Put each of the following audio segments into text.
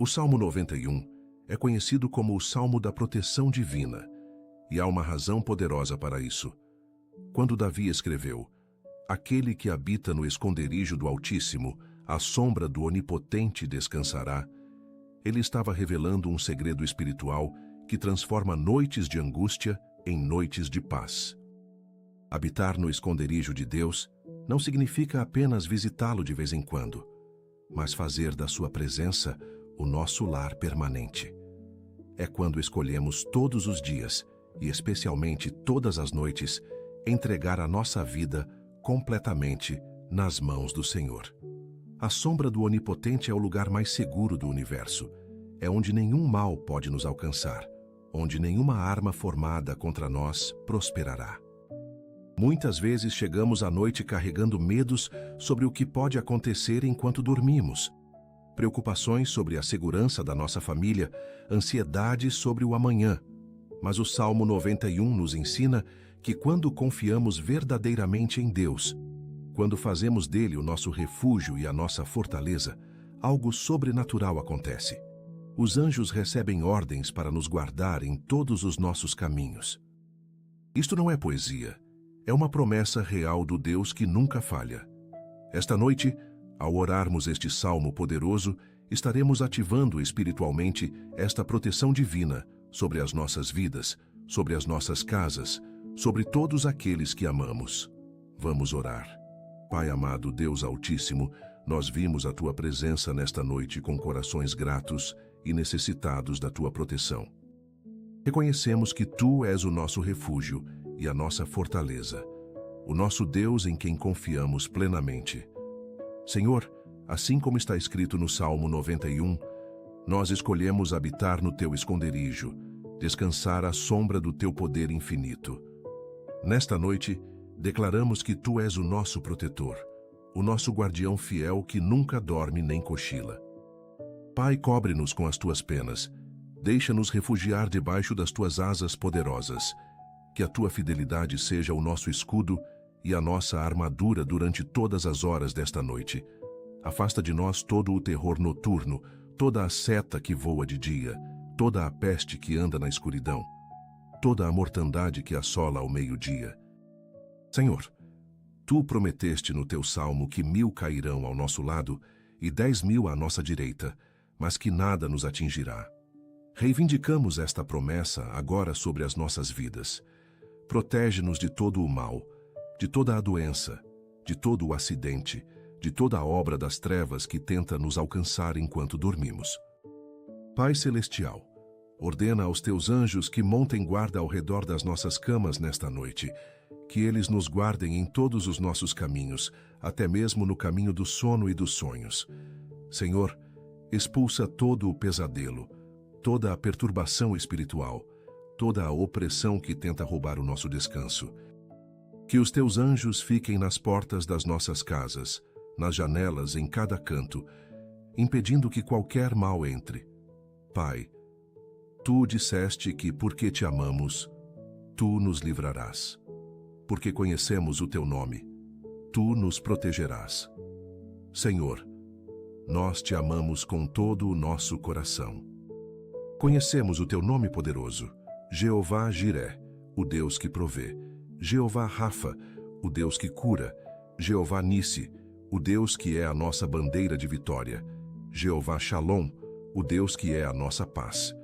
O Salmo 91 é conhecido como o Salmo da proteção divina, e há uma razão poderosa para isso. Quando Davi escreveu: "Aquele que habita no esconderijo do Altíssimo, à sombra do Onipotente descansará", ele estava revelando um segredo espiritual que transforma noites de angústia em noites de paz. Habitar no esconderijo de Deus não significa apenas visitá-lo de vez em quando, mas fazer da sua presença o nosso lar permanente. É quando escolhemos todos os dias, e especialmente todas as noites, entregar a nossa vida completamente nas mãos do Senhor. A sombra do Onipotente é o lugar mais seguro do universo. É onde nenhum mal pode nos alcançar, onde nenhuma arma formada contra nós prosperará. Muitas vezes chegamos à noite carregando medos sobre o que pode acontecer enquanto dormimos, preocupações sobre a segurança da nossa família, ansiedade sobre o amanhã. Mas o Salmo 91 nos ensina que quando confiamos verdadeiramente em Deus, quando fazemos dele o nosso refúgio e a nossa fortaleza, algo sobrenatural acontece. Os anjos recebem ordens para nos guardar em todos os nossos caminhos. Isto não é poesia, é uma promessa real do Deus que nunca falha. Esta noite, ao orarmos este salmo poderoso, estaremos ativando espiritualmente esta proteção divina sobre as nossas vidas, sobre as nossas casas, sobre todos aqueles que amamos. Vamos orar. Pai amado, Deus Altíssimo, nós vimos a Tua presença nesta noite com corações gratos e necessitados da Tua proteção. Reconhecemos que Tu és o nosso refúgio e a nossa fortaleza, o nosso Deus em quem confiamos plenamente. Senhor, assim como está escrito no Salmo 91, nós escolhemos habitar no Teu esconderijo, descansar à sombra do Teu poder infinito. Nesta noite, declaramos que Tu és o nosso protetor, o nosso guardião fiel que nunca dorme nem cochila. Pai, cobre-nos com as Tuas penas, deixa-nos refugiar debaixo das Tuas asas poderosas, que a Tua fidelidade seja o nosso escudo e a nossa armadura durante todas as horas desta noite. Afasta de nós todo o terror noturno, toda a seta que voa de dia, toda a peste que anda na escuridão, toda a mortandade que assola ao meio-dia. Senhor, Tu prometeste no Teu salmo que 1000 cairão ao nosso lado e 10.000 à nossa direita, mas que nada nos atingirá. Reivindicamos esta promessa agora sobre as nossas vidas. Protege-nos de todo o mal, de toda a doença, de todo o acidente, de toda a obra das trevas que tenta nos alcançar enquanto dormimos. Pai Celestial, ordena aos Teus anjos que montem guarda ao redor das nossas camas nesta noite, que eles nos guardem em todos os nossos caminhos, até mesmo no caminho do sono e dos sonhos. Senhor, expulsa todo o pesadelo, toda a perturbação espiritual, toda a opressão que tenta roubar o nosso descanso. Que os Teus anjos fiquem nas portas das nossas casas, nas janelas em cada canto, impedindo que qualquer mal entre. Pai, Tu disseste que, porque Te amamos, Tu nos livrarás. Porque conhecemos o Teu nome, Tu nos protegerás. Senhor, nós Te amamos com todo o nosso coração. Conhecemos o Teu nome poderoso, Jeová Jiré, o Deus que provê, Jeová Rafa, o Deus que cura, Jeová Nissi, o Deus que é a nossa bandeira de vitória, Jeová Shalom, o Deus que é a nossa paz.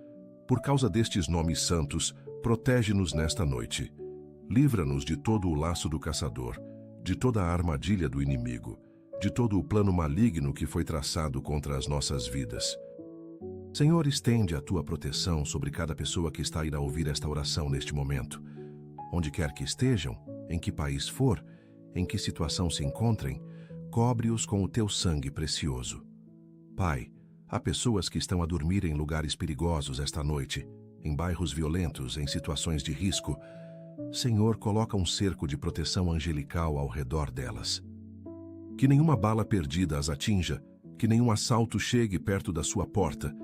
Por causa destes nomes santos, protege-nos nesta noite. Livra-nos de todo o laço do caçador, de toda a armadilha do inimigo, de todo o plano maligno que foi traçado contra as nossas vidas. Senhor, estende a Tua proteção sobre cada pessoa que está a ir a ouvir esta oração neste momento. Onde quer que estejam, em que país for, em que situação se encontrem, cobre-os com o Teu sangue precioso. Pai, há pessoas que estão a dormir em lugares perigosos esta noite, em bairros violentos, em situações de risco. Senhor, coloca um cerco de proteção angelical ao redor delas. Que nenhuma bala perdida as atinja, que nenhum assalto chegue perto da sua porta,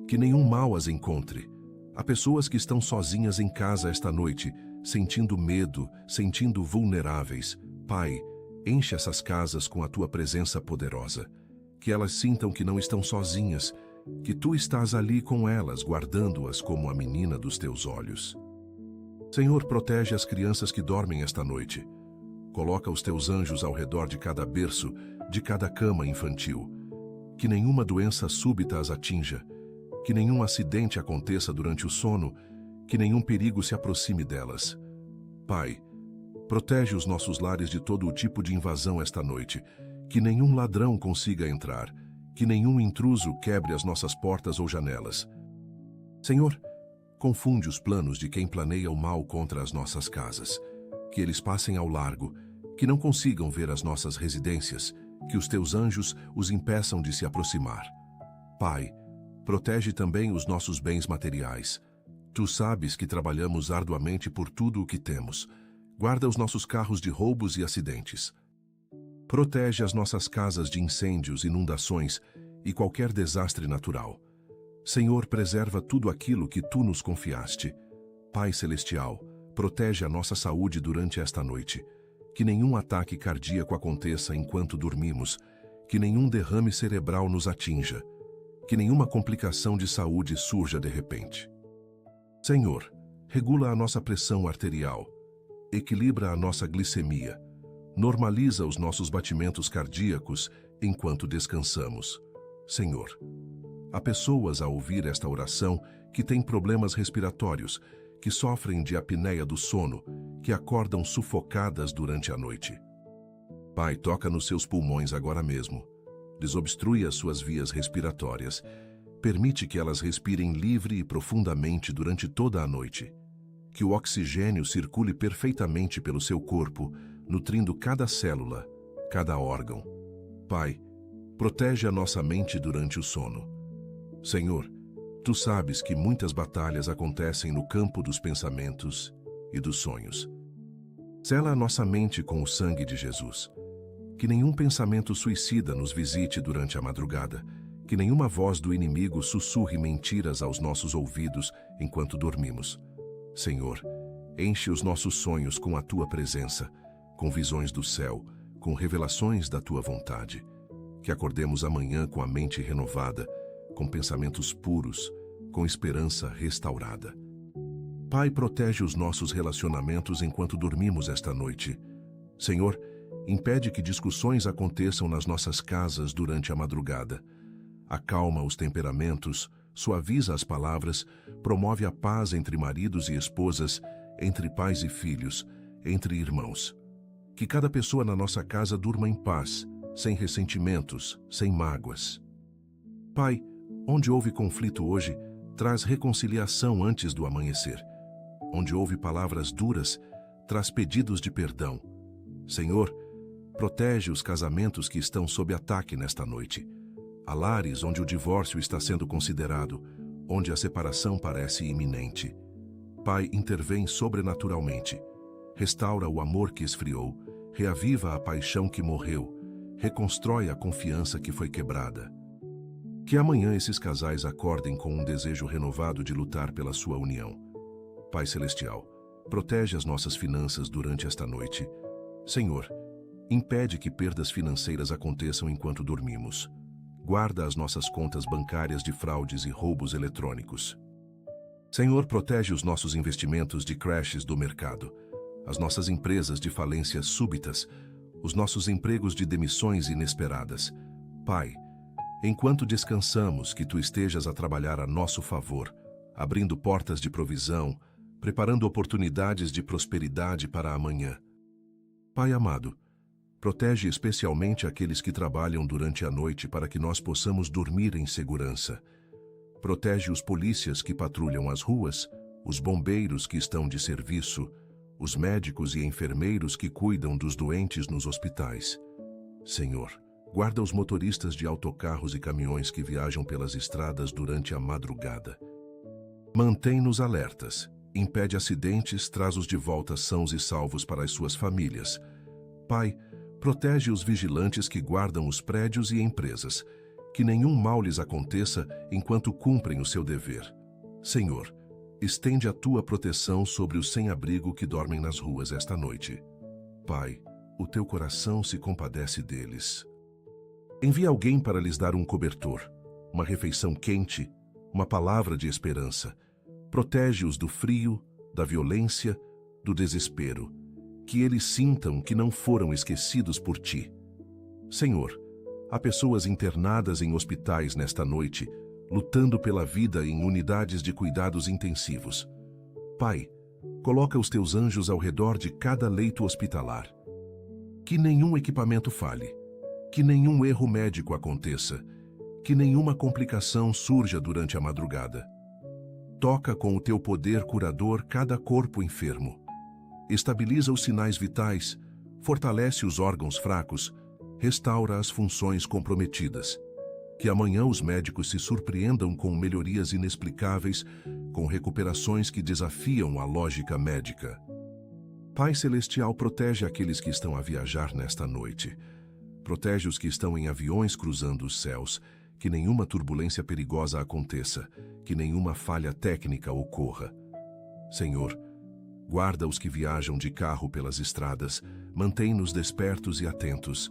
que nenhum mal as encontre. Há pessoas que estão sozinhas em casa esta noite, sentindo medo, sentindo vulneráveis. Pai, enche essas casas com a Tua presença poderosa. Que elas sintam que não estão sozinhas, que tu estás ali com elas, guardando-as como a menina dos teus olhos. Senhor, protege as crianças que dormem esta noite. Coloca os teus anjos ao redor de cada berço, de cada cama infantil. Que nenhuma doença súbita as atinja, que nenhum acidente aconteça durante o sono, que nenhum perigo se aproxime delas. Pai, protege os nossos lares de todo o tipo de invasão esta noite, que nenhum ladrão consiga entrar, que nenhum intruso quebre as nossas portas ou janelas. Senhor, confunde os planos de quem planeia o mal contra as nossas casas, que eles passem ao largo, que não consigam ver as nossas residências, que os teus anjos os impeçam de se aproximar. Pai, protege também os nossos bens materiais. Tu sabes que trabalhamos arduamente por tudo o que temos. Guarda os nossos carros de roubos e acidentes. Protege as nossas casas de incêndios, inundações e qualquer desastre natural. Senhor, preserva tudo aquilo que tu nos confiaste. Pai Celestial, protege a nossa saúde durante esta noite. Que nenhum ataque cardíaco aconteça enquanto dormimos, que nenhum derrame cerebral nos atinja, que nenhuma complicação de saúde surja de repente. Senhor, regula a nossa pressão arterial, equilibra a nossa glicemia, normaliza os nossos batimentos cardíacos enquanto descansamos. Senhor, há pessoas a ouvir esta oração que têm problemas respiratórios, que sofrem de apneia do sono, que acordam sufocadas durante a noite. Pai, toca nos seus pulmões agora mesmo. Desobstrui as suas vias respiratórias. Permite que elas respirem livre e profundamente durante toda a noite. Que o oxigênio circule perfeitamente pelo seu corpo, nutrindo cada célula, cada órgão. Pai, protege a nossa mente durante o sono. Senhor, tu sabes que muitas batalhas acontecem no campo dos pensamentos e dos sonhos. Sela a nossa mente com o sangue de Jesus. Que nenhum pensamento suicida nos visite durante a madrugada, que nenhuma voz do inimigo sussurre mentiras aos nossos ouvidos enquanto dormimos. Senhor, enche os nossos sonhos com a tua presença, com visões do céu, com revelações da tua vontade. Que acordemos amanhã com a mente renovada, com pensamentos puros, com esperança restaurada. Pai, protege os nossos relacionamentos enquanto dormimos esta noite. Senhor, impede que discussões aconteçam nas nossas casas durante a madrugada. Acalma os temperamentos, suaviza as palavras, promove a paz entre maridos e esposas, entre pais e filhos, entre irmãos. Que cada pessoa na nossa casa durma em paz, sem ressentimentos, sem mágoas. Pai, onde houve conflito hoje, traz reconciliação antes do amanhecer. Onde houve palavras duras, traz pedidos de perdão. Senhor, protege os casamentos que estão sob ataque nesta noite. Há lares onde o divórcio está sendo considerado, onde a separação parece iminente. Pai, intervém sobrenaturalmente. Restaura o amor que esfriou, reaviva a paixão que morreu, reconstrói a confiança que foi quebrada. Que amanhã esses casais acordem com um desejo renovado de lutar pela sua união. Pai Celestial, protege as nossas finanças durante esta noite. Senhor, impede que perdas financeiras aconteçam enquanto dormimos. Guarda as nossas contas bancárias de fraudes e roubos eletrônicos. Senhor, protege os nossos investimentos de crashes do mercado, as nossas empresas de falências súbitas, os nossos empregos de demissões inesperadas. Pai, enquanto descansamos, que Tu estejas a trabalhar a nosso favor, abrindo portas de provisão, preparando oportunidades de prosperidade para amanhã. Pai amado, protege especialmente aqueles que trabalham durante a noite para que nós possamos dormir em segurança. Protege os polícias que patrulham as ruas, os bombeiros que estão de serviço, os médicos e enfermeiros que cuidam dos doentes nos hospitais. Senhor, guarda os motoristas de autocarros e caminhões que viajam pelas estradas durante a madrugada. Mantém-nos alertas, impede acidentes, traz-os de volta sãos e salvos para as suas famílias. Pai, protege os vigilantes que guardam os prédios e empresas, que nenhum mal lhes aconteça enquanto cumprem o seu dever. Senhor, estende a Tua proteção sobre os sem-abrigo que dormem nas ruas esta noite. Pai, o Teu coração se compadece deles. Envia alguém para lhes dar um cobertor, uma refeição quente, uma palavra de esperança. Protege-os do frio, da violência, do desespero. Que eles sintam que não foram esquecidos por ti. Senhor, há pessoas internadas em hospitais nesta noite, lutando pela vida em unidades de cuidados intensivos. Pai, coloca os teus anjos ao redor de cada leito hospitalar. Que nenhum equipamento falhe, que nenhum erro médico aconteça, que nenhuma complicação surja durante a madrugada. Toca com o teu poder curador cada corpo enfermo. Estabiliza os sinais vitais, fortalece os órgãos fracos, restaura as funções comprometidas. Que amanhã os médicos se surpreendam com melhorias inexplicáveis, com recuperações que desafiam a lógica médica. Pai Celestial, protege aqueles que estão a viajar nesta noite. Protege os que estão em aviões cruzando os céus, que nenhuma turbulência perigosa aconteça, que nenhuma falha técnica ocorra. Senhor, guarda os que viajam de carro pelas estradas, mantém-nos despertos e atentos,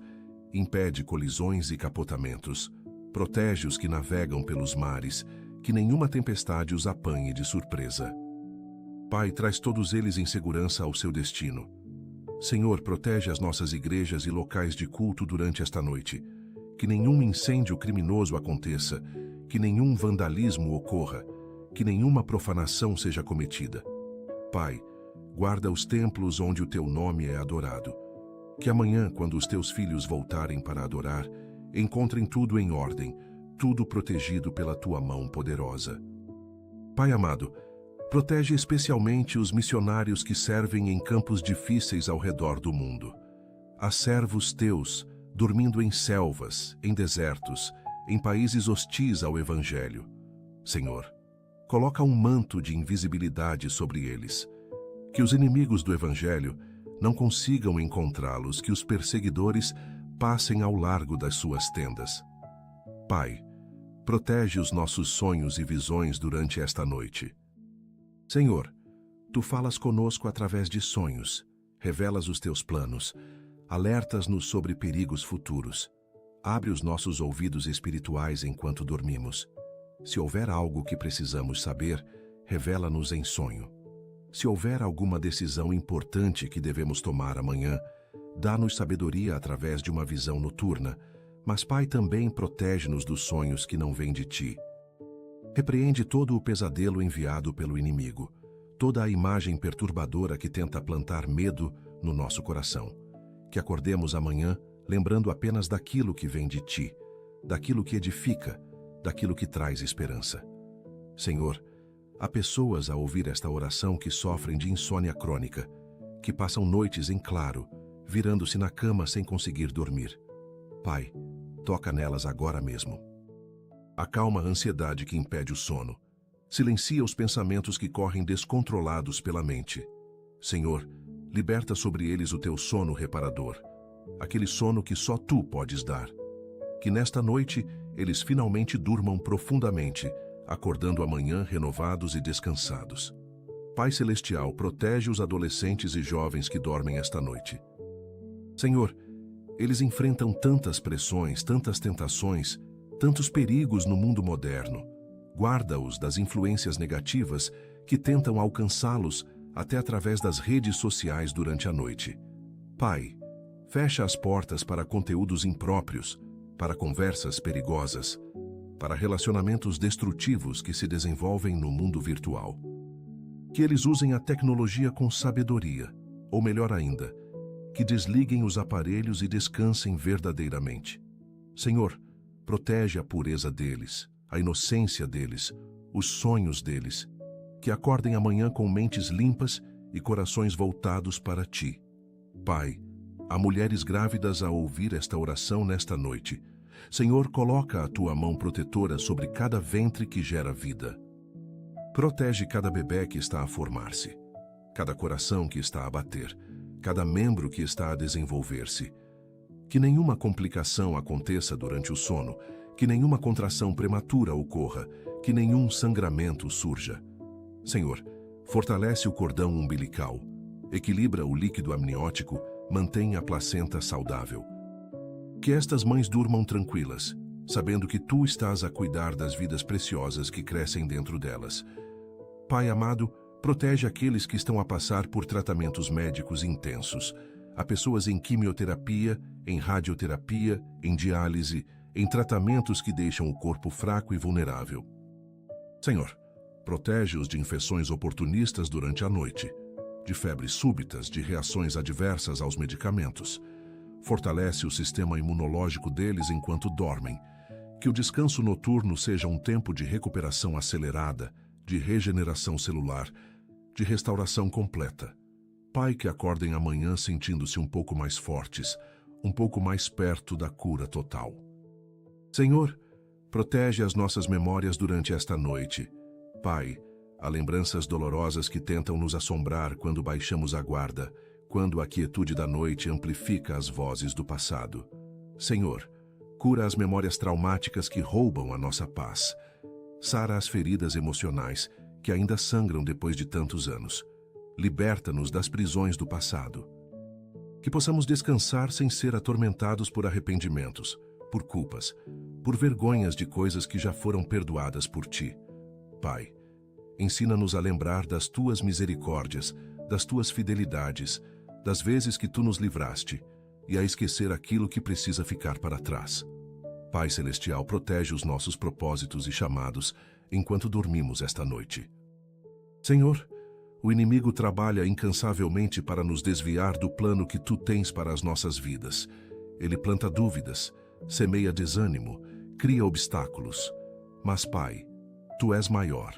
impede colisões e capotamentos, protege os que navegam pelos mares, que nenhuma tempestade os apanhe de surpresa. Pai, traz todos eles em segurança ao seu destino. Senhor, protege as nossas igrejas e locais de culto durante esta noite. Que nenhum incêndio criminoso aconteça, que nenhum vandalismo ocorra, que nenhuma profanação seja cometida. Pai, guarda os templos onde o teu nome é adorado. Que amanhã, quando os teus filhos voltarem para adorar, encontrem tudo em ordem, tudo protegido pela tua mão poderosa. Pai amado, protege especialmente os missionários que servem em campos difíceis ao redor do mundo. Há servos teus, dormindo em selvas, em desertos, em países hostis ao Evangelho. Senhor, coloca um manto de invisibilidade sobre eles. Que os inimigos do Evangelho não consigam encontrá-los, que os perseguidores passem ao largo das suas tendas. Pai, protege os nossos sonhos e visões durante esta noite. Senhor, tu falas conosco através de sonhos, revelas os teus planos, alertas-nos sobre perigos futuros. Abre os nossos ouvidos espirituais enquanto dormimos. Se houver algo que precisamos saber, revela-nos em sonho. Se houver alguma decisão importante que devemos tomar amanhã, dá-nos sabedoria através de uma visão noturna, mas, Pai, também protege-nos dos sonhos que não vêm de ti. Repreende todo o pesadelo enviado pelo inimigo, toda a imagem perturbadora que tenta plantar medo no nosso coração. Que acordemos amanhã lembrando apenas daquilo que vem de ti, daquilo que edifica, daquilo que traz esperança. Senhor, há pessoas a ouvir esta oração que sofrem de insônia crônica, que passam noites em claro, virando-se na cama sem conseguir dormir. Pai, toca nelas agora mesmo. Acalma a ansiedade que impede o sono. Silencia os pensamentos que correm descontrolados pela mente. Senhor, liberta sobre eles o teu sono reparador, aquele sono que só tu podes dar. Que nesta noite eles finalmente durmam profundamente, acordando amanhã renovados e descansados. Pai Celestial, protege os adolescentes e jovens que dormem esta noite. Senhor, eles enfrentam tantas pressões, tantas tentações, tantos perigos no mundo moderno. Guarda-os das influências negativas que tentam alcançá-los até através das redes sociais durante a noite. Pai, fecha as portas para conteúdos impróprios, para conversas perigosas, para relacionamentos destrutivos que se desenvolvem no mundo virtual. Que eles usem a tecnologia com sabedoria, ou melhor ainda, que desliguem os aparelhos e descansem verdadeiramente. Senhor, protege a pureza deles, a inocência deles, os sonhos deles, que acordem amanhã com mentes limpas e corações voltados para ti. Pai, há mulheres grávidas a ouvir esta oração nesta noite. Senhor, coloca a tua mão protetora sobre cada ventre que gera vida. Protege cada bebê que está a formar-se, cada coração que está a bater, cada membro que está a desenvolver-se. Que nenhuma complicação aconteça durante o sono, que nenhuma contração prematura ocorra, que nenhum sangramento surja. Senhor, fortalece o cordão umbilical, equilibra o líquido amniótico, mantém a placenta saudável. Que estas mães durmam tranquilas, sabendo que tu estás a cuidar das vidas preciosas que crescem dentro delas. Pai amado, protege aqueles que estão a passar por tratamentos médicos intensos. Há pessoas em quimioterapia, em radioterapia, em diálise, em tratamentos que deixam o corpo fraco e vulnerável. Senhor, protege-os de infecções oportunistas durante a noite, de febres súbitas, de reações adversas aos medicamentos. Fortalece o sistema imunológico deles enquanto dormem. Que o descanso noturno seja um tempo de recuperação acelerada, de regeneração celular, de restauração completa. Pai, que acordem amanhã sentindo-se um pouco mais fortes, um pouco mais perto da cura total. Senhor, protege as nossas memórias durante esta noite. Pai, há lembranças dolorosas que tentam nos assombrar quando baixamos a guarda, quando a quietude da noite amplifica as vozes do passado. Senhor, cura as memórias traumáticas que roubam a nossa paz. Sara as feridas emocionais que ainda sangram depois de tantos anos. Liberta-nos das prisões do passado. Que possamos descansar sem ser atormentados por arrependimentos, por culpas, por vergonhas de coisas que já foram perdoadas por Ti. Pai, ensina-nos a lembrar das Tuas misericórdias, das Tuas fidelidades, das vezes que Tu nos livraste, e a esquecer aquilo que precisa ficar para trás. Pai Celestial, protege os nossos propósitos e chamados enquanto dormimos esta noite. Senhor, o inimigo trabalha incansavelmente para nos desviar do plano que Tu tens para as nossas vidas. Ele planta dúvidas, semeia desânimo, cria obstáculos. Mas, Pai, Tu és maior.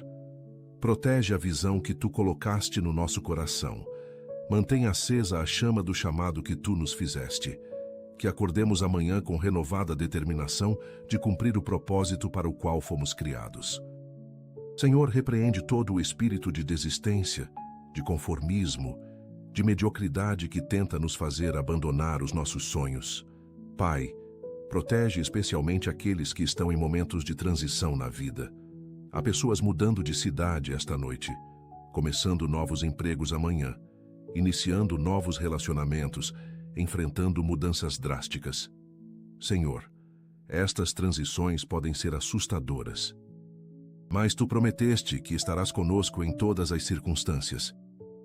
Protege a visão que Tu colocaste no nosso coração. Mantém acesa a chama do chamado que Tu nos fizeste. Que acordemos amanhã com renovada determinação de cumprir o propósito para o qual fomos criados. Senhor, repreende todo o espírito de desistência, de conformismo, de mediocridade que tenta nos fazer abandonar os nossos sonhos. Pai, protege especialmente aqueles que estão em momentos de transição na vida. Há pessoas mudando de cidade esta noite, começando novos empregos amanhã, iniciando novos relacionamentos, enfrentando mudanças drásticas. Senhor, estas transições podem ser assustadoras. Mas Tu prometeste que estarás conosco em todas as circunstâncias.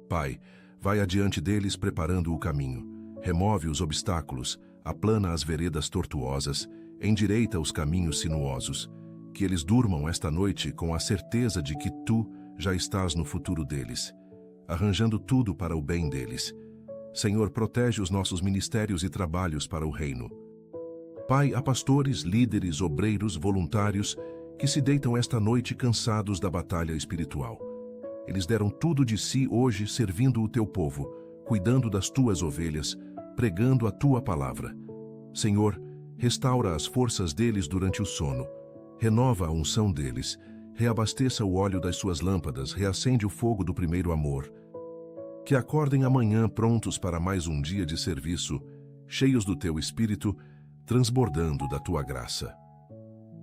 Pai, vai adiante deles preparando o caminho, remove os obstáculos, aplana as veredas tortuosas, endireita os caminhos sinuosos. Que eles durmam esta noite com a certeza de que Tu já estás no futuro deles, arranjando tudo para o bem deles. Senhor, protege os nossos ministérios e trabalhos para o reino. Pai, há pastores, líderes, obreiros, voluntários que se deitam esta noite cansados da batalha espiritual. Eles deram tudo de si hoje servindo o Teu povo, cuidando das Tuas ovelhas, pregando a Tua palavra. Senhor, restaura as forças deles durante o sono, renova a unção deles, reabasteça o óleo das suas lâmpadas, reacende o fogo do primeiro amor. Que acordem amanhã prontos para mais um dia de serviço, cheios do Teu Espírito, transbordando da Tua graça.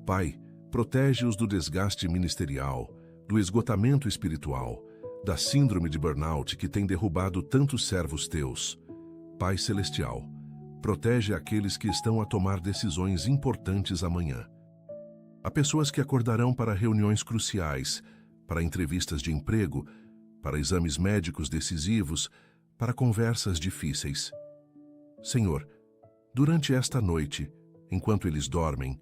Pai, protege-os do desgaste ministerial, do esgotamento espiritual, da síndrome de burnout que tem derrubado tantos servos Teus. Pai Celestial, protege aqueles que estão a tomar decisões importantes amanhã. Há pessoas que acordarão para reuniões cruciais, para entrevistas de emprego, para exames médicos decisivos, para conversas difíceis. Senhor, durante esta noite, enquanto eles dormem,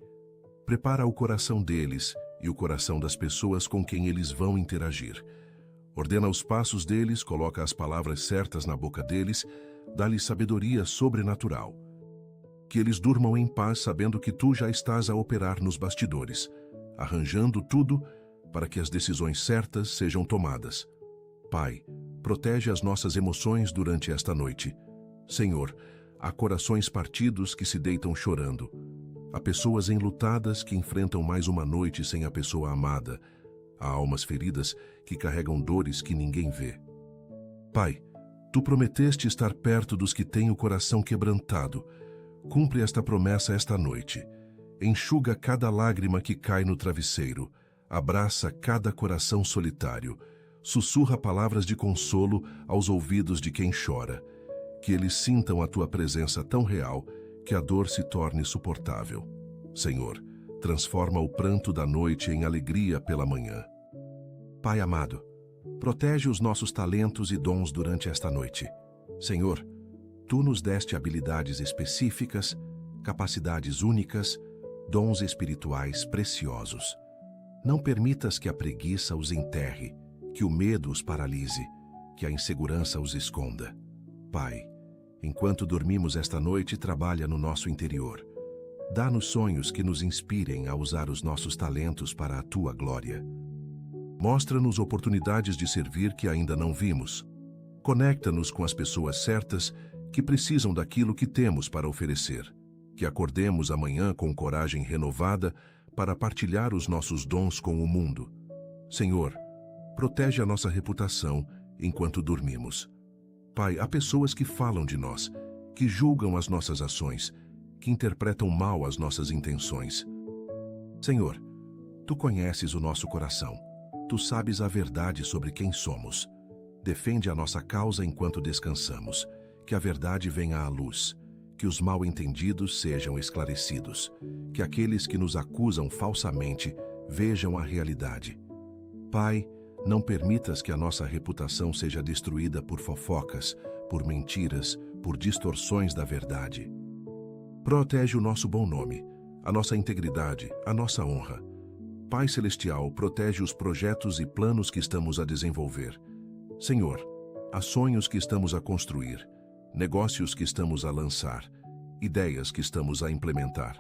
prepara o coração deles e o coração das pessoas com quem eles vão interagir. Ordena os passos deles, coloca as palavras certas na boca deles, dá-lhes sabedoria sobrenatural. Que eles durmam em paz sabendo que Tu já estás a operar nos bastidores, arranjando tudo para que as decisões certas sejam tomadas. Pai, protege as nossas emoções durante esta noite. Senhor, há corações partidos que se deitam chorando. Há pessoas enlutadas que enfrentam mais uma noite sem a pessoa amada. Há almas feridas que carregam dores que ninguém vê. Pai, Tu prometeste estar perto dos que têm o coração quebrantado. Cumpre esta promessa esta noite. Enxuga cada lágrima que cai no travesseiro. Abraça cada coração solitário. Sussurra palavras de consolo aos ouvidos de quem chora. Que eles sintam a Tua presença tão real que a dor se torne suportável. Senhor, transforma o pranto da noite em alegria pela manhã. Pai amado, protege os nossos talentos e dons durante esta noite. Senhor, Tu nos deste habilidades específicas, capacidades únicas, dons espirituais preciosos. Não permitas que a preguiça os enterre, que o medo os paralise, que a insegurança os esconda. Pai, enquanto dormimos esta noite, trabalha no nosso interior. Dá-nos sonhos que nos inspirem a usar os nossos talentos para a Tua glória. Mostra-nos oportunidades de servir que ainda não vimos. Conecta-nos com as pessoas certas que precisam daquilo que temos para oferecer. Que acordemos amanhã com coragem renovada para partilhar os nossos dons com o mundo. Senhor, protege a nossa reputação enquanto dormimos. Pai, há pessoas que falam de nós, que julgam as nossas ações, que interpretam mal as nossas intenções. Senhor, Tu conheces o nosso coração. Tu sabes a verdade sobre quem somos. Defende a nossa causa enquanto descansamos. Que a verdade venha à luz. Que os mal-entendidos sejam esclarecidos. Que aqueles que nos acusam falsamente vejam a realidade. Pai, não permitas que a nossa reputação seja destruída por fofocas, por mentiras, por distorções da verdade. Protege o nosso bom nome, a nossa integridade, a nossa honra. Pai Celestial, protege os projetos e planos que estamos a desenvolver. Senhor, há sonhos que estamos a construir, negócios que estamos a lançar, ideias que estamos a implementar.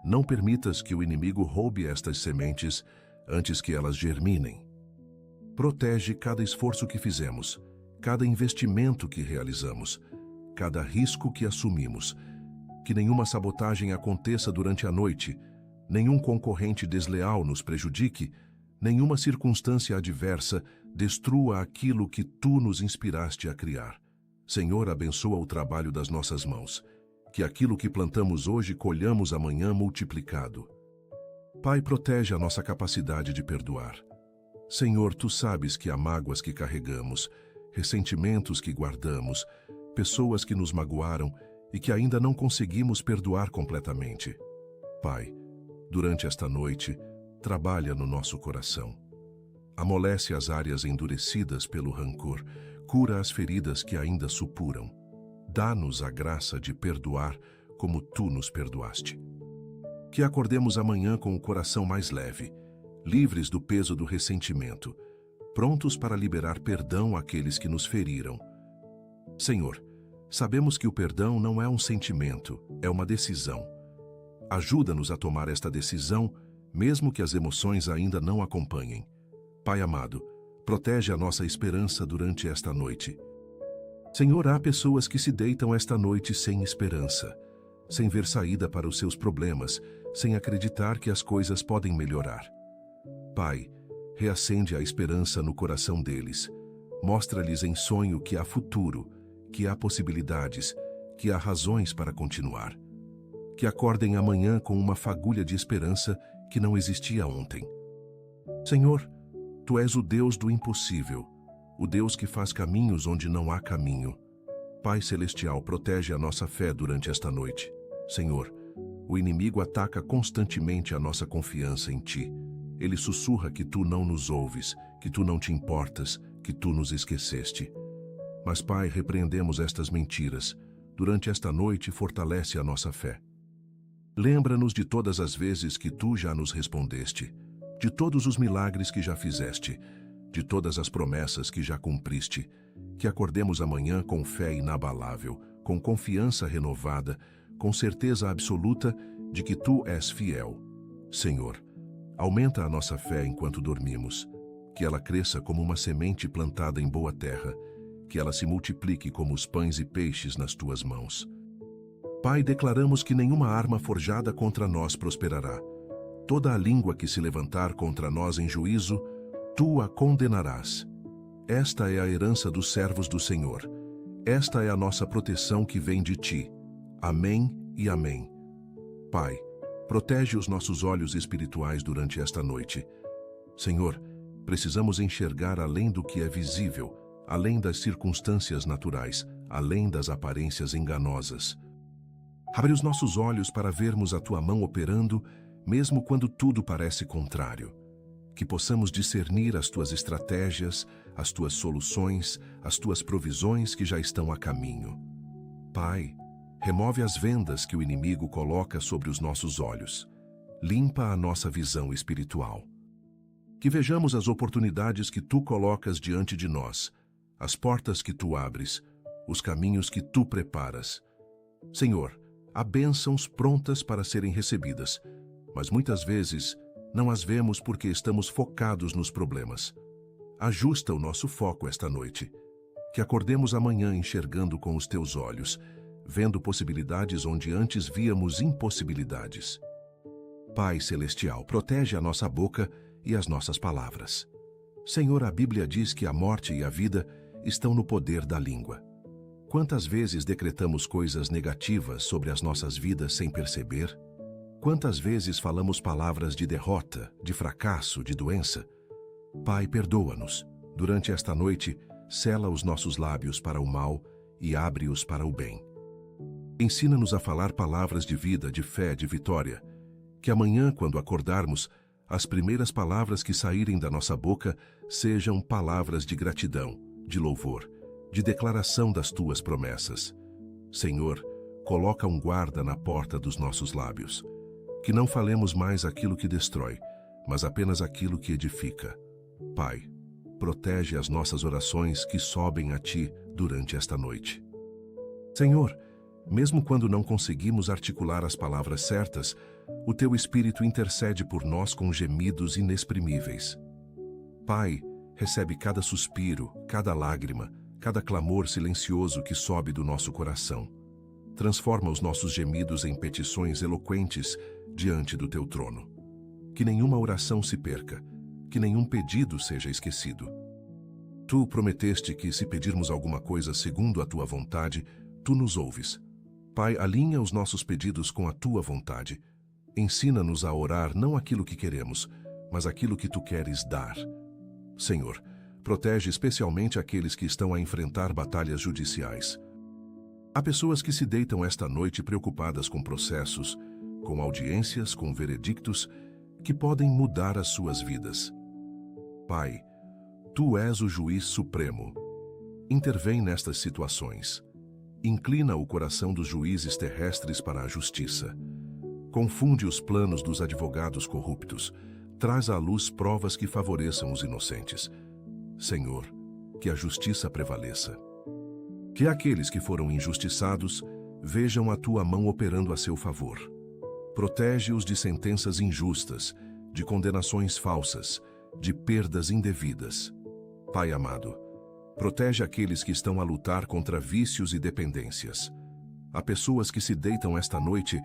Não permitas que o inimigo roube estas sementes antes que elas germinem. Protege cada esforço que fizemos, cada investimento que realizamos, cada risco que assumimos. Que nenhuma sabotagem aconteça durante a noite, nenhum concorrente desleal nos prejudique, nenhuma circunstância adversa destrua aquilo que Tu nos inspiraste a criar. Senhor, abençoa o trabalho das nossas mãos. Que aquilo que plantamos hoje colhamos amanhã multiplicado. Pai, protege a nossa capacidade de perdoar. Senhor, Tu sabes que há mágoas que carregamos, ressentimentos que guardamos, pessoas que nos magoaram e que ainda não conseguimos perdoar completamente. Pai, durante esta noite, trabalha no nosso coração. Amolece as áreas endurecidas pelo rancor, cura as feridas que ainda supuram. Dá-nos a graça de perdoar como Tu nos perdoaste. Que acordemos amanhã com o coração mais leve, livres do peso do ressentimento, prontos para liberar perdão àqueles que nos feriram. Senhor, sabemos que o perdão não é um sentimento, é uma decisão. Ajuda-nos a tomar esta decisão, mesmo que as emoções ainda não acompanhem. Pai amado, protege a nossa esperança durante esta noite. Senhor, há pessoas que se deitam esta noite sem esperança, sem ver saída para os seus problemas, sem acreditar que as coisas podem melhorar. Pai, reacende a esperança no coração deles. Mostra-lhes em sonho que há futuro, que há possibilidades, que há razões para continuar. Que acordem amanhã com uma fagulha de esperança que não existia ontem. Senhor, Tu és o Deus do impossível, o Deus que faz caminhos onde não há caminho. Pai Celestial, protege a nossa fé durante esta noite. Senhor, o inimigo ataca constantemente a nossa confiança em Ti. Ele sussurra que Tu não nos ouves, que Tu não te importas, que Tu nos esqueceste. Mas, Pai, repreendemos estas mentiras. Durante esta noite, fortalece a nossa fé. Lembra-nos de todas as vezes que Tu já nos respondeste, de todos os milagres que já fizeste, de todas as promessas que já cumpriste. Que acordemos amanhã com fé inabalável, com confiança renovada, com certeza absoluta de que Tu és fiel. Senhor, aumenta a nossa fé enquanto dormimos, que ela cresça como uma semente plantada em boa terra, que ela se multiplique como os pães e peixes nas Tuas mãos. Pai, declaramos que nenhuma arma forjada contra nós prosperará. Toda a língua que se levantar contra nós em juízo, Tu a condenarás. Esta é a herança dos servos do Senhor. Esta é a nossa proteção que vem de Ti. Amém e amém. Pai, protege os nossos olhos espirituais durante esta noite. Senhor, precisamos enxergar além do que é visível, além das circunstâncias naturais, além das aparências enganosas. Abre os nossos olhos para vermos a Tua mão operando, mesmo quando tudo parece contrário. Que possamos discernir as tuas estratégias, as tuas soluções, as tuas provisões que já estão a caminho. Pai, remove as vendas que o inimigo coloca sobre os nossos olhos. Limpa a nossa visão espiritual. Que vejamos as oportunidades que tu colocas diante de nós, as portas que tu abres, os caminhos que tu preparas. Senhor, há bênçãos prontas para serem recebidas, mas muitas vezes não as vemos porque estamos focados nos problemas. Ajusta o nosso foco esta noite. Que acordemos amanhã enxergando com os teus olhos, vendo possibilidades onde antes víamos impossibilidades. Pai Celestial, protege a nossa boca e as nossas palavras. Senhor, a Bíblia diz que a morte e a vida estão no poder da língua. Quantas vezes decretamos coisas negativas sobre as nossas vidas sem perceber? Quantas vezes falamos palavras de derrota, de fracasso, de doença? Pai, perdoa-nos. Durante esta noite, sela os nossos lábios para o mal e abre-os para o bem. Ensina-nos a falar palavras de vida, de fé, de vitória. Que amanhã, quando acordarmos, as primeiras palavras que saírem da nossa boca sejam palavras de gratidão, de louvor, de declaração das tuas promessas. Senhor, coloca um guarda na porta dos nossos lábios. Que não falemos mais aquilo que destrói, mas apenas aquilo que edifica. Pai, protege as nossas orações que sobem a Ti durante esta noite. Senhor, mesmo quando não conseguimos articular as palavras certas, o Teu Espírito intercede por nós com gemidos inexprimíveis. Pai, recebe cada suspiro, cada lágrima, cada clamor silencioso que sobe do nosso coração. Transforma os nossos gemidos em petições eloquentes diante do Teu trono. Que nenhuma oração se perca, que nenhum pedido seja esquecido. Tu prometeste que, se pedirmos alguma coisa segundo a Tua vontade, Tu nos ouves. Pai, alinha os nossos pedidos com a Tua vontade. Ensina-nos a orar não aquilo que queremos, mas aquilo que Tu queres dar. Senhor, protege especialmente aqueles que estão a enfrentar batalhas judiciais. Há pessoas que se deitam esta noite preocupadas com processos, com audiências, com veredictos, que podem mudar as suas vidas. Pai, Tu és o juiz supremo. Intervém nestas situações. Inclina o coração dos juízes terrestres para a justiça. Confunde os planos dos advogados corruptos. Traz à luz provas que favoreçam os inocentes. Senhor, que a justiça prevaleça. Que aqueles que foram injustiçados vejam a Tua mão operando a seu favor. Protege-os de sentenças injustas, de condenações falsas, de perdas indevidas. Pai amado, protege aqueles que estão a lutar contra vícios e dependências. Há pessoas que se deitam esta noite,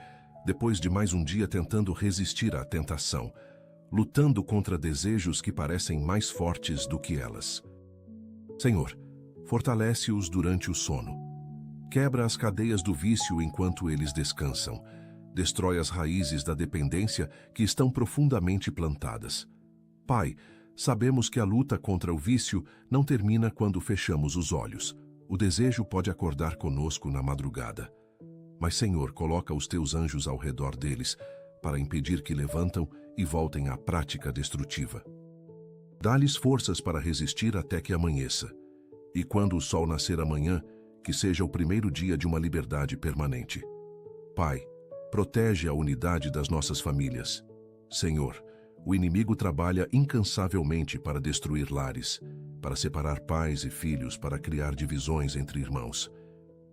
depois de mais um dia tentando resistir à tentação, lutando contra desejos que parecem mais fortes do que elas. Senhor, fortalece-os durante o sono. Quebra as cadeias do vício enquanto eles descansam. Destrói as raízes da dependência que estão profundamente plantadas. Pai, sabemos que a luta contra o vício não termina quando fechamos os olhos. O desejo pode acordar conosco na madrugada. Mas, Senhor, coloca os Teus anjos ao redor deles para impedir que levantam e voltem à prática destrutiva. Dá-lhes forças para resistir até que amanheça. E quando o sol nascer amanhã, que seja o primeiro dia de uma liberdade permanente. Pai, protege a unidade das nossas famílias. Senhor, o inimigo trabalha incansavelmente para destruir lares, para separar pais e filhos, para criar divisões entre irmãos.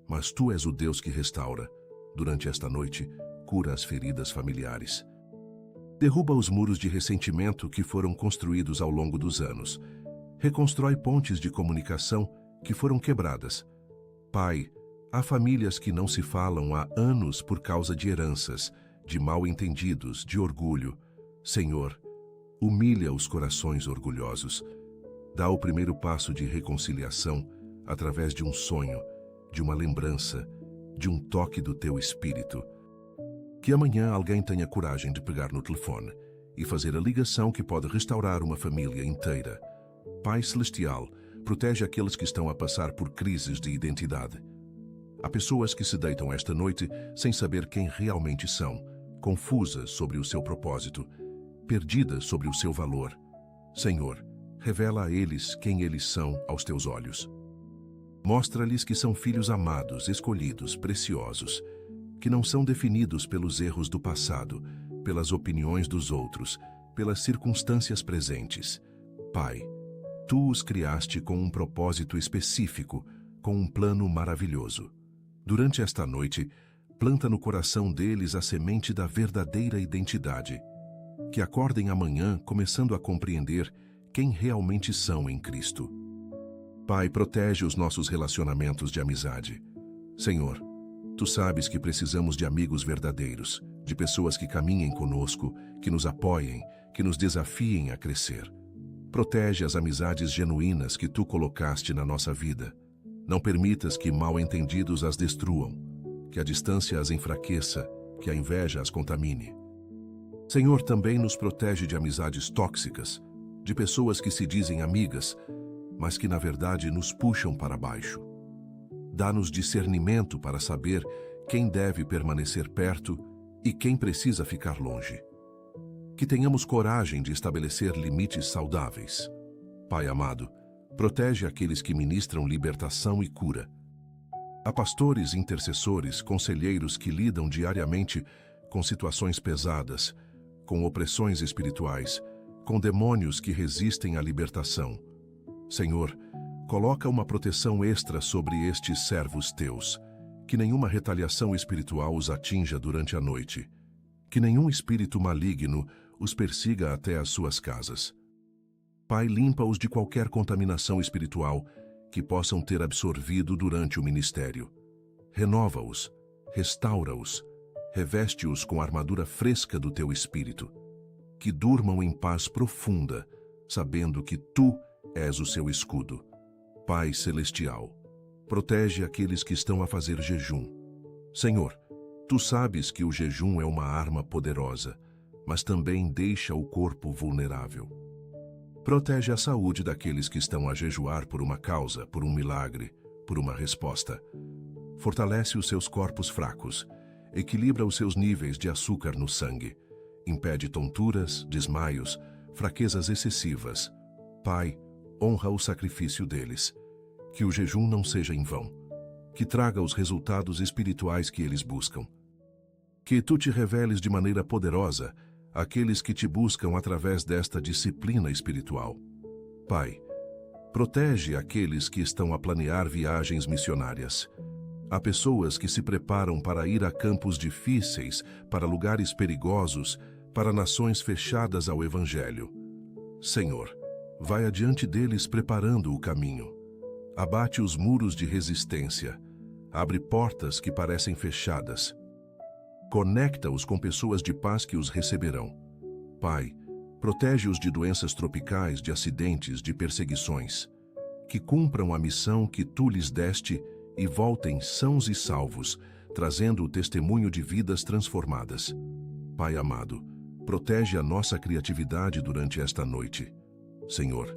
Mas Tu és o Deus que restaura. Durante esta noite, cura as feridas familiares. Derruba os muros de ressentimento que foram construídos ao longo dos anos. Reconstrói pontes de comunicação que foram quebradas. Pai, há famílias que não se falam há anos por causa de heranças, de mal-entendidos, de orgulho. Senhor, humilha os corações orgulhosos. Dá o primeiro passo de reconciliação através de um sonho, de uma lembrança, de um toque do Teu Espírito. Que amanhã alguém tenha coragem de pegar no telefone e fazer a ligação que pode restaurar uma família inteira. Pai Celestial, protege aqueles que estão a passar por crises de identidade. Há pessoas que se deitam esta noite sem saber quem realmente são, confusas sobre o seu propósito, perdidas sobre o seu valor. Senhor, revela a eles quem eles são aos teus olhos. Mostra-lhes que são filhos amados, escolhidos, preciosos, que não são definidos pelos erros do passado, pelas opiniões dos outros, pelas circunstâncias presentes. Pai, tu os criaste com um propósito específico, com um plano maravilhoso. Durante esta noite, planta no coração deles a semente da verdadeira identidade. Que acordem amanhã começando a compreender quem realmente são em Cristo. Pai, protege os nossos relacionamentos de amizade. Senhor, tu sabes que precisamos de amigos verdadeiros, de pessoas que caminhem conosco, que nos apoiem, que nos desafiem a crescer. Protege as amizades genuínas que tu colocaste na nossa vida. Não permitas que mal-entendidos as destruam, que a distância as enfraqueça, que a inveja as contamine. Senhor, também nos protege de amizades tóxicas, de pessoas que se dizem amigas, mas que na verdade nos puxam para baixo. Dá-nos discernimento para saber quem deve permanecer perto e quem precisa ficar longe. Que tenhamos coragem de estabelecer limites saudáveis. Pai amado, protege aqueles que ministram libertação e cura. Há pastores, intercessores, conselheiros que lidam diariamente com situações pesadas, com opressões espirituais, com demônios que resistem à libertação. Senhor, coloca uma proteção extra sobre estes servos teus, que nenhuma retaliação espiritual os atinja durante a noite, que nenhum espírito maligno os persiga até as suas casas. Pai, limpa-os de qualquer contaminação espiritual que possam ter absorvido durante o ministério. Renova-os, restaura-os, reveste-os com a armadura fresca do teu espírito. Que durmam em paz profunda, sabendo que tu és o seu escudo. Pai celestial, protege aqueles que estão a fazer jejum. Senhor, tu sabes que o jejum é uma arma poderosa, mas também deixa o corpo vulnerável. Protege a saúde daqueles que estão a jejuar por uma causa, por um milagre, por uma resposta. Fortalece os seus corpos fracos, equilibra os seus níveis de açúcar no sangue, impede tonturas, desmaios, fraquezas excessivas. Pai, honra o sacrifício deles. Que o jejum não seja em vão, que traga os resultados espirituais que eles buscam. Que tu te reveles de maneira poderosa àqueles que te buscam através desta disciplina espiritual. Pai, protege aqueles que estão a planear viagens missionárias. Há pessoas que se preparam para ir a campos difíceis, para lugares perigosos, para nações fechadas ao Evangelho. Senhor, vai adiante deles preparando o caminho. Abate os muros de resistência. Abre portas que parecem fechadas. Conecta-os com pessoas de paz que os receberão. Pai, protege-os de doenças tropicais, de acidentes, de perseguições. Que cumpram a missão que tu lhes deste e voltem sãos e salvos, trazendo o testemunho de vidas transformadas. Pai amado, protege a nossa criatividade durante esta noite. Senhor,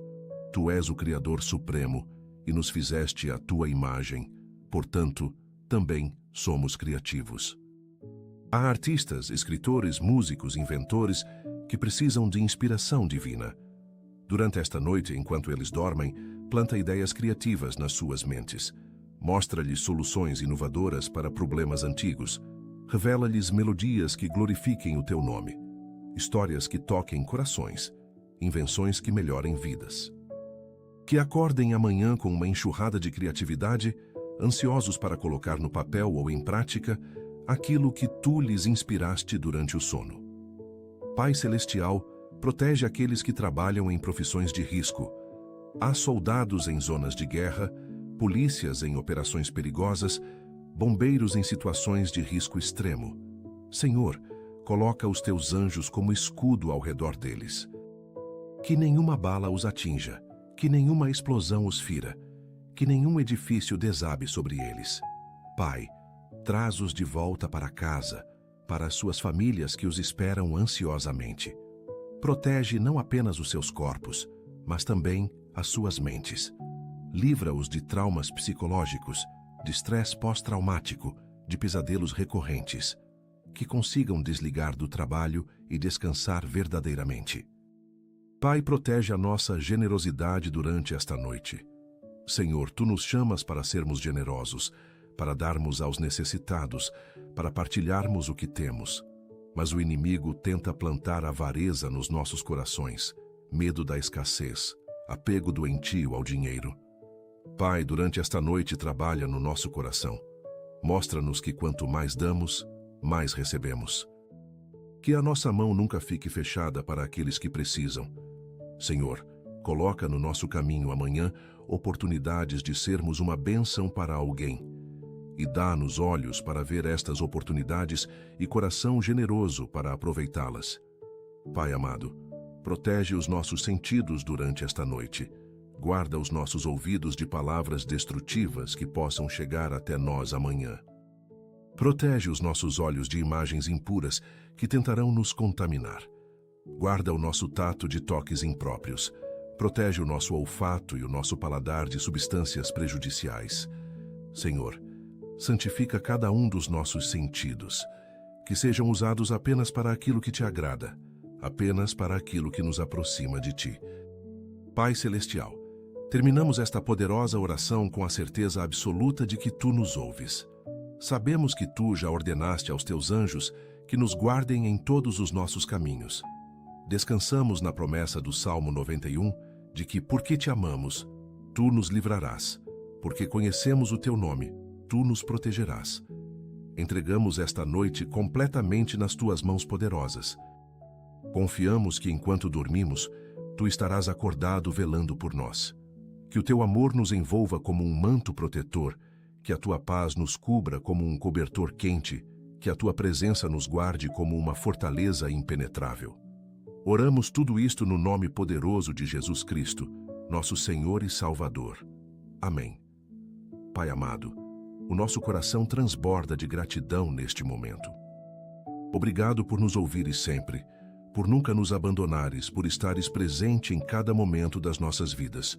tu és o Criador Supremo e nos fizeste à tua imagem, portanto, também somos criativos. Há artistas, escritores, músicos, inventores que precisam de inspiração divina. Durante esta noite, enquanto eles dormem, planta ideias criativas nas suas mentes. Mostra-lhes soluções inovadoras para problemas antigos. Revela-lhes melodias que glorifiquem o teu nome. Histórias que toquem corações. Invenções que melhorem vidas. Que acordem amanhã com uma enxurrada de criatividade, ansiosos para colocar no papel ou em prática aquilo que tu lhes inspiraste durante o sono. Pai Celestial, protege aqueles que trabalham em profissões de risco. Há soldados em zonas de guerra, polícias em operações perigosas, bombeiros em situações de risco extremo. Senhor, coloca os teus anjos como escudo ao redor deles. Que nenhuma bala os atinja, que nenhuma explosão os fira, que nenhum edifício desabe sobre eles. Pai, traz-os de volta para casa, para as suas famílias que os esperam ansiosamente. Protege não apenas os seus corpos, mas também as suas mentes. Livra-os de traumas psicológicos, de estresse pós-traumático, de pesadelos recorrentes. que consigam desligar do trabalho e descansar verdadeiramente. Pai, protege a nossa generosidade durante esta noite. Senhor, Tu nos chamas para sermos generosos, para darmos aos necessitados, para partilharmos o que temos. Mas o inimigo tenta plantar avareza nos nossos corações, medo da escassez, apego doentio ao dinheiro. Pai, durante esta noite trabalha no nosso coração. Mostra-nos que quanto mais damos, mais recebemos. Que a nossa mão nunca fique fechada para aqueles que precisam. Senhor, coloca no nosso caminho amanhã oportunidades de sermos uma bênção para alguém. E dá-nos olhos para ver estas oportunidades e coração generoso para aproveitá-las. Pai amado, protege os nossos sentidos durante esta noite. Guarda os nossos ouvidos de palavras destrutivas que possam chegar até nós amanhã. Protege os nossos olhos de imagens impuras que tentarão nos contaminar. Guarda o nosso tato de toques impróprios. Protege o nosso olfato e o nosso paladar de substâncias prejudiciais. Senhor, santifica cada um dos nossos sentidos, que sejam usados apenas para aquilo que Te agrada, apenas para aquilo que nos aproxima de Ti. Pai Celestial, terminamos esta poderosa oração com a certeza absoluta de que Tu nos ouves. Sabemos que Tu já ordenaste aos Teus anjos que nos guardem em todos os nossos caminhos. Descansamos na promessa do Salmo 91 de que, porque Te amamos, Tu nos livrarás, porque conhecemos o Teu nome, Tu nos protegerás. Entregamos esta noite completamente nas Tuas mãos poderosas. Confiamos que enquanto dormimos, Tu estarás acordado velando por nós. Que o Teu amor nos envolva como um manto protetor, que a Tua paz nos cubra como um cobertor quente, que a Tua presença nos guarde como uma fortaleza impenetrável. Oramos tudo isto no nome poderoso de Jesus Cristo, nosso Senhor e Salvador. Amém. Pai amado, o nosso coração transborda de gratidão neste momento. Obrigado por nos ouvires sempre, por nunca nos abandonares, por estares presente em cada momento das nossas vidas.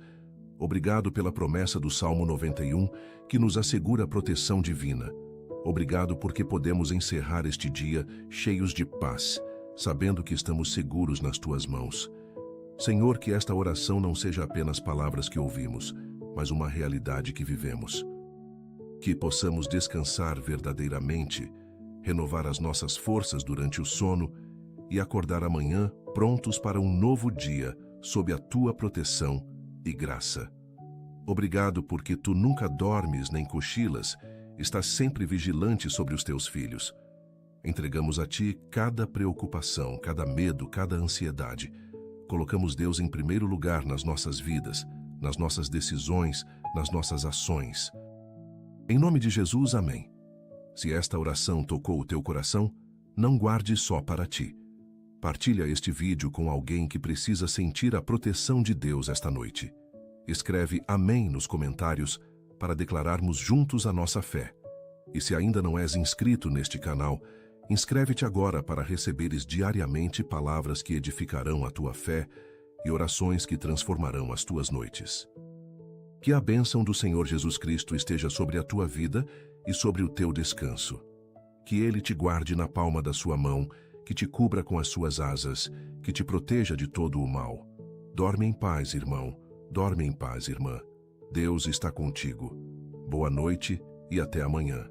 Obrigado pela promessa do Salmo 91, que nos assegura a proteção divina. Obrigado porque podemos encerrar este dia cheios de paz, sabendo que estamos seguros nas Tuas mãos. Senhor, que esta oração não seja apenas palavras que ouvimos, mas uma realidade que vivemos. Que possamos descansar verdadeiramente, renovar as nossas forças durante o sono e acordar amanhã prontos para um novo dia sob a Tua proteção e graça. Obrigado porque Tu nunca dormes nem cochilas, estás sempre vigilante sobre os Teus filhos. Entregamos a Ti cada preocupação, cada medo, cada ansiedade. Colocamos Deus em primeiro lugar nas nossas vidas, nas nossas decisões, nas nossas ações. Em nome de Jesus, amém. Se esta oração tocou o teu coração, não guarde só para ti. Partilha este vídeo com alguém que precisa sentir a proteção de Deus esta noite. Escreve amém nos comentários para declararmos juntos a nossa fé. E se ainda não és inscrito neste canal, inscreve-te agora para receberes diariamente palavras que edificarão a tua fé e orações que transformarão as tuas noites. Que a bênção do Senhor Jesus Cristo esteja sobre a tua vida e sobre o teu descanso. Que Ele te guarde na palma da sua mão, que te cubra com as suas asas, que te proteja de todo o mal. Dorme em paz, irmão. Dorme em paz, irmã. Deus está contigo. Boa noite e até amanhã.